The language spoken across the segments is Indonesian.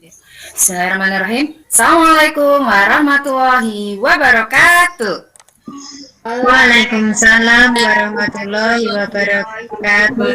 Bismillahirrahmanirrahim. Assalamualaikum warahmatullahi wabarakatuh. Waalaikumsalam warahmatullahi wabarakatuh.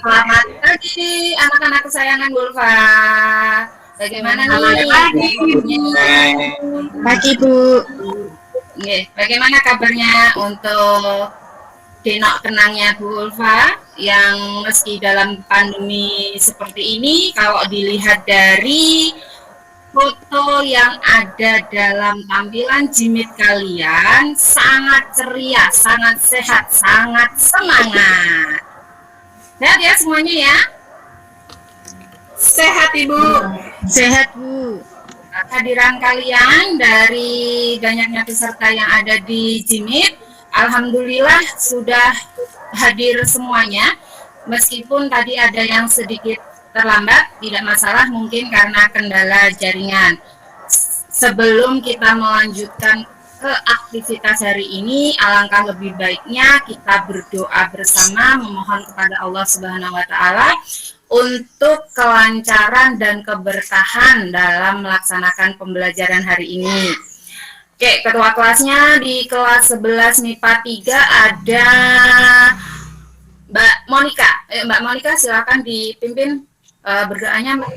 Selamat pagi anak-anak kesayangan Bulfa. Bagaimana nih? Pagi Bu. Bagaimana kabarnya untuk Denok kenangnya Bu Ulfa yang meski dalam pandemi seperti ini, kalau dilihat dari foto yang ada dalam tampilan jimit kalian sangat ceria, sangat sehat, sangat semangat. Sehat ya semuanya ya? Sehat Ibu. Sehat Bu. Kehadiran kalian dari banyaknya peserta yang ada di jimit, alhamdulillah sudah hadir semuanya. Meskipun tadi ada yang sedikit terlambat, tidak masalah, mungkin karena kendala jaringan. Sebelum kita melanjutkan ke aktivitas hari ini, alangkah lebih baiknya kita berdoa bersama, memohon kepada Allah Subhanahu wa Ta'ala untuk kelancaran dan keberkahan dalam melaksanakan pembelajaran hari ini. Oke, ketua kelasnya di kelas 11 MIPA 3 ada Mbak Monica. Mbak Monica silakan dipimpin berdoanya, Mbak.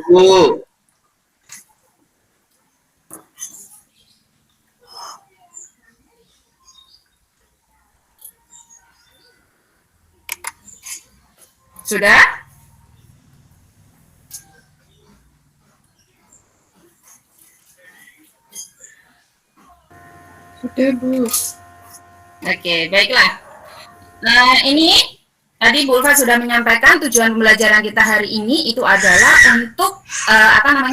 Bu. Sudah? Sudah Bu. Oke, baiklah. Nah, ini tadi Bu Ulfa sudah menyampaikan tujuan pembelajaran kita hari ini itu adalah untuk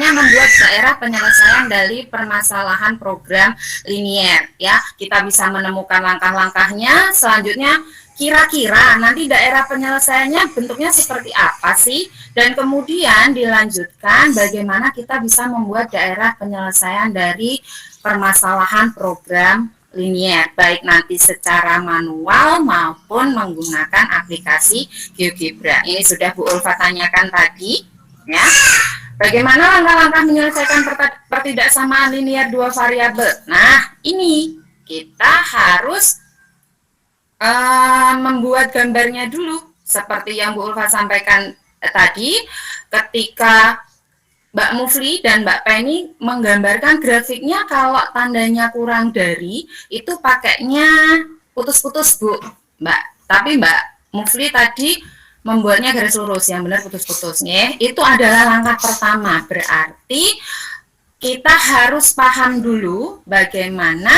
membuat daerah penyelesaian dari permasalahan program linier ya. Kita bisa menemukan langkah-langkahnya. Selanjutnya kira-kira nanti daerah penyelesaiannya bentuknya seperti apa sih? Dan kemudian dilanjutkan bagaimana kita bisa membuat daerah penyelesaian dari permasalahan program linier, baik nanti secara manual maupun menggunakan aplikasi GeoGebra. Ini sudah Bu Ulfa tanyakan tadi, ya. Bagaimana langkah-langkah menyelesaikan pertidaksamaan linier dua variabel? Nah, ini kita harus membuat gambarnya dulu, seperti yang Bu Ulfa sampaikan tadi, ketika Mbak Mufli dan Mbak Penny menggambarkan grafiknya kalau tandanya kurang dari, itu pakainya putus-putus Bu, Mbak. Tapi Mbak Mufli tadi membuatnya garis lurus, yang benar putus-putusnya. Itu adalah langkah pertama, berarti kita harus paham dulu bagaimana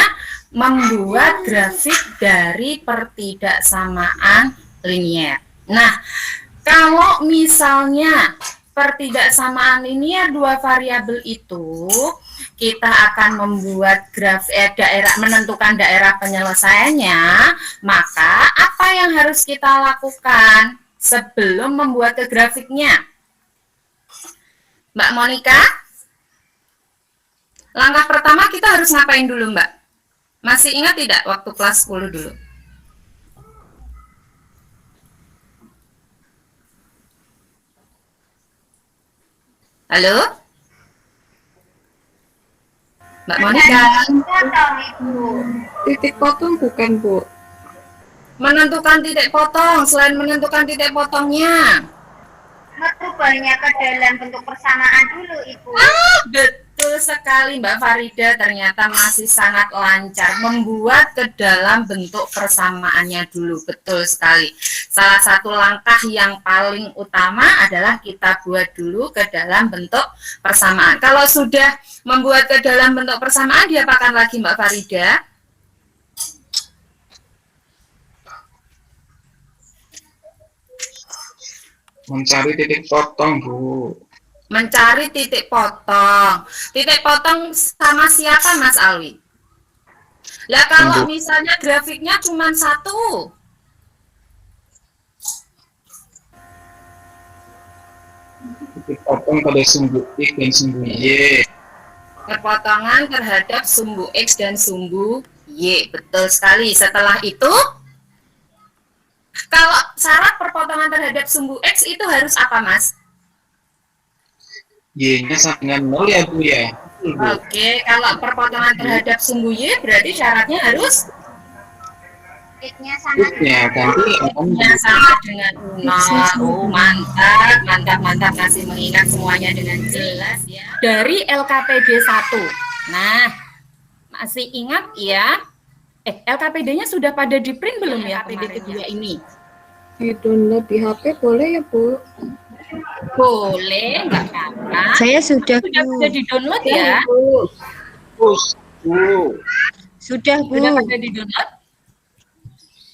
membuat grafik dari pertidaksamaan linier. Nah, kalau misalnya pertidaksamaan linier dua variabel itu, kita akan membuat menentukan daerah penyelesaiannya, maka apa yang harus kita lakukan sebelum membuat ke grafiknya? Mbak Monica, langkah pertama kita harus ngapain dulu, Mbak? Masih ingat tidak waktu kelas 10 dulu? Halo? Mbak Monica. Titik potong bukan Bu? Menentukan titik potong, selain menentukan titik potongnya. Merubahnya ke dalam bentuk persamaan dulu Ibu. Betul sekali Mbak Farida, ternyata masih sangat lancar membuat ke dalam bentuk persamaannya dulu. Betul sekali. Salah satu langkah yang paling utama adalah kita buat dulu ke dalam bentuk persamaan. Kalau sudah membuat ke dalam bentuk persamaan, diapakan lagi Mbak Farida? Mencari titik potong Bu. Mencari titik potong. Titik potong sama siapa Mas Alwi? Lah kalau misalnya grafiknya cuma satu. Titik potong pada sumbu X dan sumbu Y. Perpotongan terhadap sumbu X dan sumbu Y. Betul sekali. Setelah itu, kalau syarat perpotongan terhadap sumbu X itu harus apa Mas? Y-nya sama dengan 0 ya Bu ya? Betul, Bu. Oke, kalau perpotongan terhadap sumbu Y berarti syaratnya harus X-nya sama X-nya ganti X-nya sama dengan 0. Oh, mantap, mantap, mantap. Masih mengingat semuanya dengan jelas ya. Dari LKPD 1. Nah, masih ingat ya? LKPD-nya sudah pada di print belum ya? LKPD kedua ini. Di download di HP boleh ya Bu? Boleh, nggak apa-apa. Saya sudah Sudah Bu. di download ya? Terus Bu. Sudah Bu. Sudah pada di download?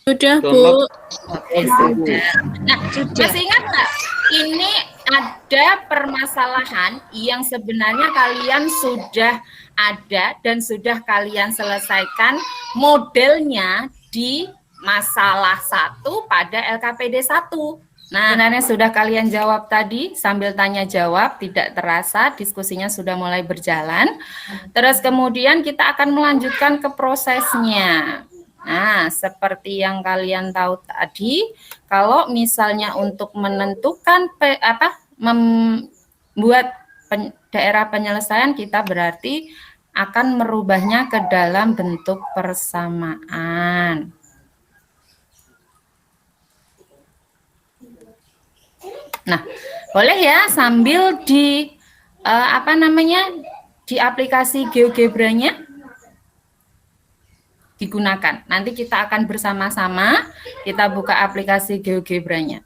Sudah Bu. Download. Oke, sudah. Nah, Sudah. masih ingat nggak? Ini ada permasalahan yang sebenarnya kalian sudah ada dan sudah kalian selesaikan modelnya di masalah 1 pada LKPD 1. Nah, sebenarnya sudah kalian jawab tadi sambil tanya jawab, tidak terasa diskusinya sudah mulai berjalan. Terus kemudian kita akan melanjutkan ke prosesnya. Nah, seperti yang kalian tahu tadi, kalau misalnya untuk menentukan membuat daerah penyelesaian, kita berarti akan merubahnya ke dalam bentuk persamaan. Nah, boleh ya sambil di di aplikasi GeoGebra-nya digunakan. Nanti kita akan bersama-sama kita buka aplikasi GeoGebra-nya.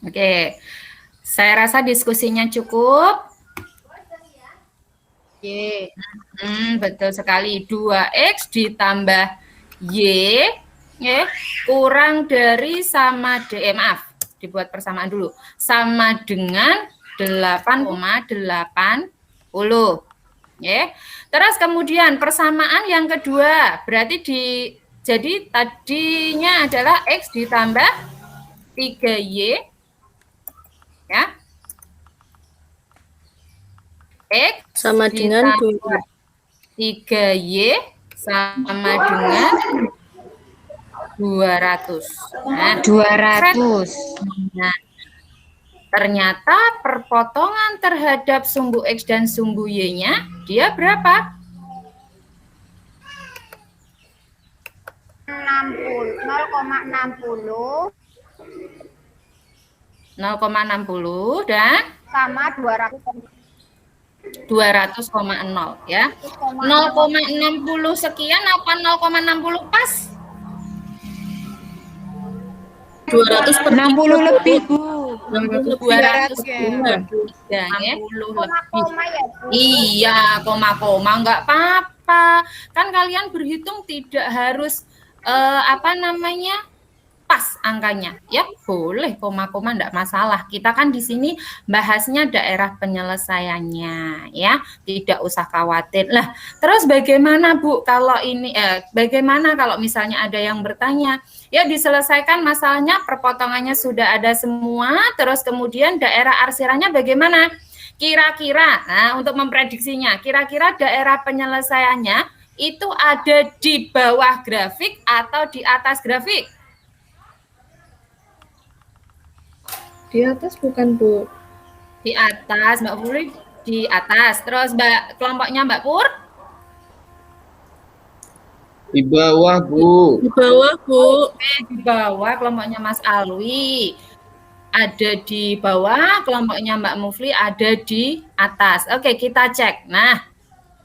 Oke, saya rasa diskusinya cukup. Y. Betul sekali. 2X ditambah Y kurang dari sama maaf, dibuat persamaan dulu. Sama dengan 8,80. Terus kemudian persamaan yang kedua, berarti jadi tadinya adalah X ditambah 3Y ya. X Sama dengan 3Y sama dengan 200. Nah, 200. Nah, ternyata perpotongan terhadap sumbu X dan sumbu Y-nya dia berapa? 0,60 0,60 dan sama 200 200,0 ya. 0,60 sekian apa 0,60 pas? 260 lebih Bu. 200 ya. ya, 60 lebih. koma ya Bu. Iya, koma-koma nggak apa-apa. Kan kalian berhitung tidak harus pas angkanya, ya boleh koma-koma enggak masalah. Kita kan di sini bahasnya daerah penyelesaiannya, ya tidak usah khawatir. Lah, terus bagaimana Bu kalau ini? Bagaimana kalau misalnya ada yang bertanya? Ya diselesaikan masalahnya, perpotongannya sudah ada semua, terus kemudian daerah arsirannya bagaimana? Kira-kira, nah untuk memprediksinya, kira-kira daerah penyelesaiannya itu ada di bawah grafik atau di atas grafik? Di atas bukan Bu? Di atas, Mbak Puri di atas. Terus kelompoknya Mbak Pur? Di bawah Bu. Di bawah Bu. Oke, di bawah kelompoknya Mas Alwi. Ada di bawah, kelompoknya Mbak Mufli ada di atas. Oke, kita cek. Nah,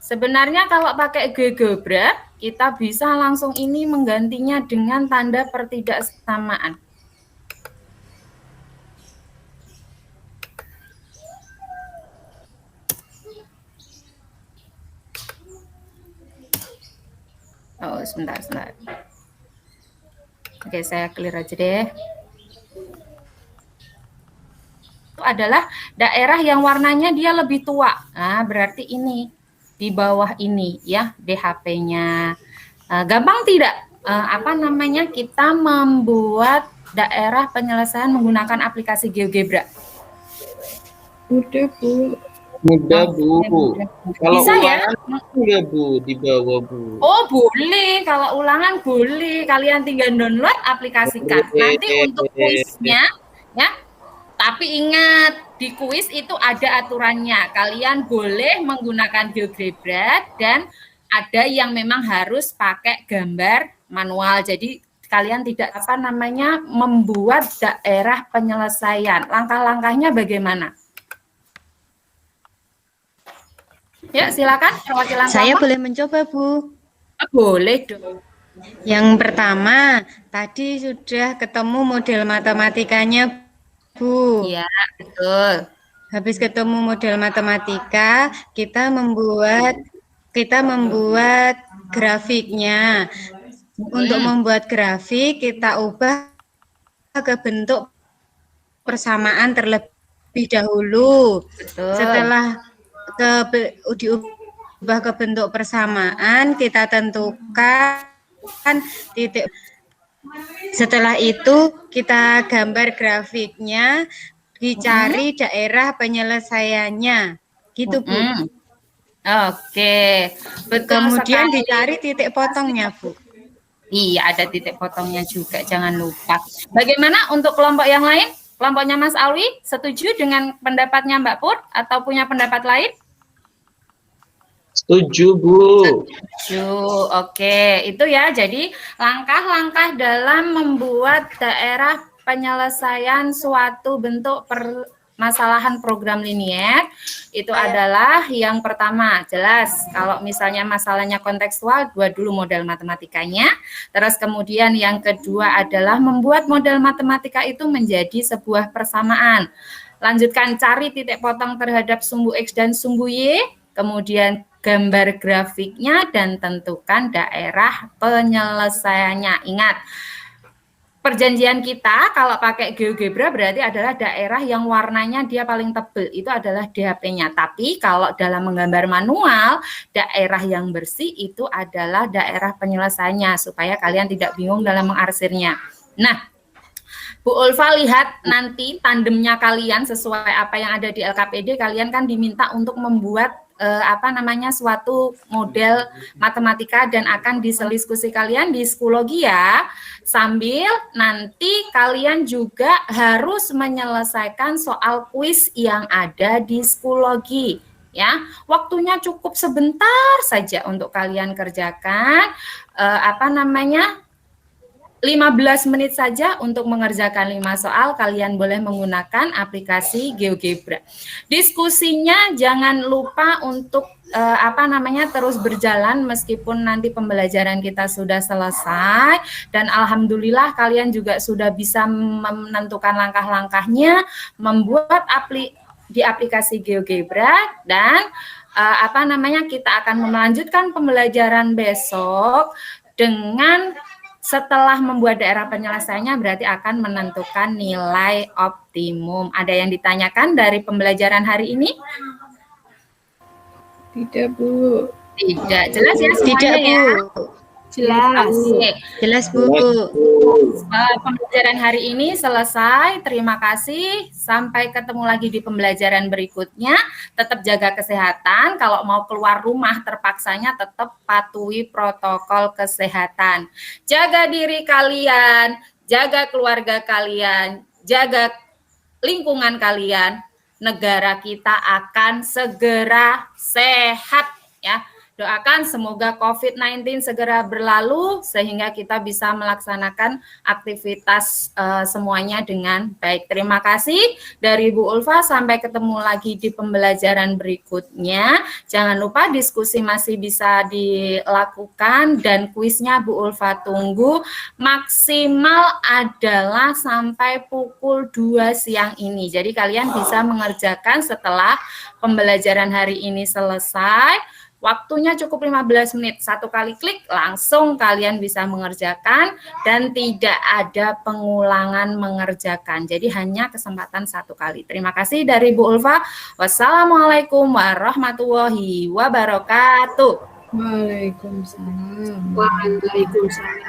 sebenarnya kalau pakai GeoGebra, kita bisa langsung ini menggantinya dengan tanda pertidaksamaan. Oh, sebentar. Oke, saya clear aja deh. Itu adalah daerah yang warnanya dia lebih tua. Nah, berarti ini di bawah ini ya DHP-nya. Gampang tidak? Kita membuat daerah penyelesaian menggunakan aplikasi GeoGebra? Udah, Bu. Mudah, Bu. Mudah. Kalau Bisa ya? ulangan enggak, Bu, di bawah, Bu. Oh boleh, kalau ulangan boleh. Kalian tinggal download, aplikasikan. Nanti untuk kuisnya, ya. Tapi ingat, di kuis itu ada aturannya. Kalian boleh menggunakan GeoGebra dan ada yang memang harus pakai gambar manual. Jadi kalian tidak membuat daerah penyelesaian. Langkah-langkahnya bagaimana? Ya, silakan perwakilan Saya kelompok. boleh mencoba, Bu. Boleh dong. Yang pertama, tadi sudah ketemu model matematikanya, Bu. Iya, betul. Habis ketemu model matematika, kita membuat grafiknya. Untuk membuat grafik, kita ubah ke bentuk persamaan terlebih dahulu. Betul. Setelah diubah ke bentuk persamaan, kita tentukan titik. Setelah itu kita gambar grafiknya, dicari daerah penyelesaiannya, gitu Bu. Oke, betul. Kemudian sekali. dicari titik potongnya Bu. Iya, ada titik potongnya juga, jangan lupa. Bagaimana untuk kelompok yang lain? Kelompoknya Mas Alwi, setuju dengan pendapatnya Mbak Pur atau punya pendapat lain? Setuju, Bu. Setuju. Oke, itu ya. Jadi langkah-langkah dalam membuat daerah penyelesaian suatu bentuk permasalahan program linier itu adalah yang pertama, jelas kalau misalnya masalahnya kontekstual, buat dulu model matematikanya. Terus kemudian yang kedua adalah membuat model matematika itu menjadi sebuah persamaan. Lanjutkan cari titik potong terhadap sumbu X dan sumbu Y, kemudian gambar grafiknya dan tentukan daerah penyelesaiannya. Ingat, perjanjian kita kalau pakai GeoGebra berarti adalah daerah yang warnanya dia paling tebal, itu adalah DHP-nya. Tapi kalau dalam menggambar manual, daerah yang bersih itu adalah daerah penyelesaiannya, supaya kalian tidak bingung dalam mengarsirnya. Nah, Bu Ulfa, lihat nanti tandemnya kalian sesuai apa yang ada di LKPD, kalian kan diminta untuk membuat suatu model matematika dan akan diskusi kalian di psikologi ya. Sambil nanti kalian juga harus menyelesaikan soal kuis yang ada di psikologi. Ya, waktunya cukup sebentar saja untuk kalian kerjakan 15 menit saja untuk mengerjakan 5 soal. Kalian boleh menggunakan aplikasi GeoGebra. Diskusinya jangan lupa untuk terus berjalan meskipun nanti pembelajaran kita sudah selesai, dan alhamdulillah kalian juga sudah bisa menentukan langkah-langkahnya, membuat di aplikasi GeoGebra, dan kita akan melanjutkan pembelajaran besok dengan setelah membuat daerah penyelesaiannya berarti akan menentukan nilai optimum. Ada yang ditanyakan dari pembelajaran hari ini? Tidak, Bu. Tidak. Jelas ya semuanya? Tidak, Bu. Ya? Jelas. Oke. Jelas, Bu. Pembelajaran hari ini selesai. Terima kasih. Sampai ketemu lagi di pembelajaran berikutnya. Tetap jaga kesehatan. Kalau mau keluar rumah terpaksanya tetap patuhi protokol kesehatan. Jaga diri kalian, jaga keluarga kalian, jaga lingkungan kalian. Negara kita akan segera sehat ya. Doakan semoga COVID-19 segera berlalu sehingga kita bisa melaksanakan aktivitas semuanya dengan baik. Terima kasih dari Bu Ulfa, sampai ketemu lagi di pembelajaran berikutnya. Jangan lupa diskusi masih bisa dilakukan dan kuisnya Bu Ulfa tunggu. Maksimal adalah sampai pukul 2 siang ini. Jadi kalian bisa mengerjakan setelah pembelajaran hari ini selesai. Waktunya cukup 15 menit, 1 kali klik langsung kalian bisa mengerjakan dan tidak ada pengulangan mengerjakan. Jadi hanya kesempatan 1 kali. Terima kasih dari Bu Ulfa. Wassalamualaikum warahmatullahi wabarakatuh. Waalaikumsalam. Waalaikumsalam.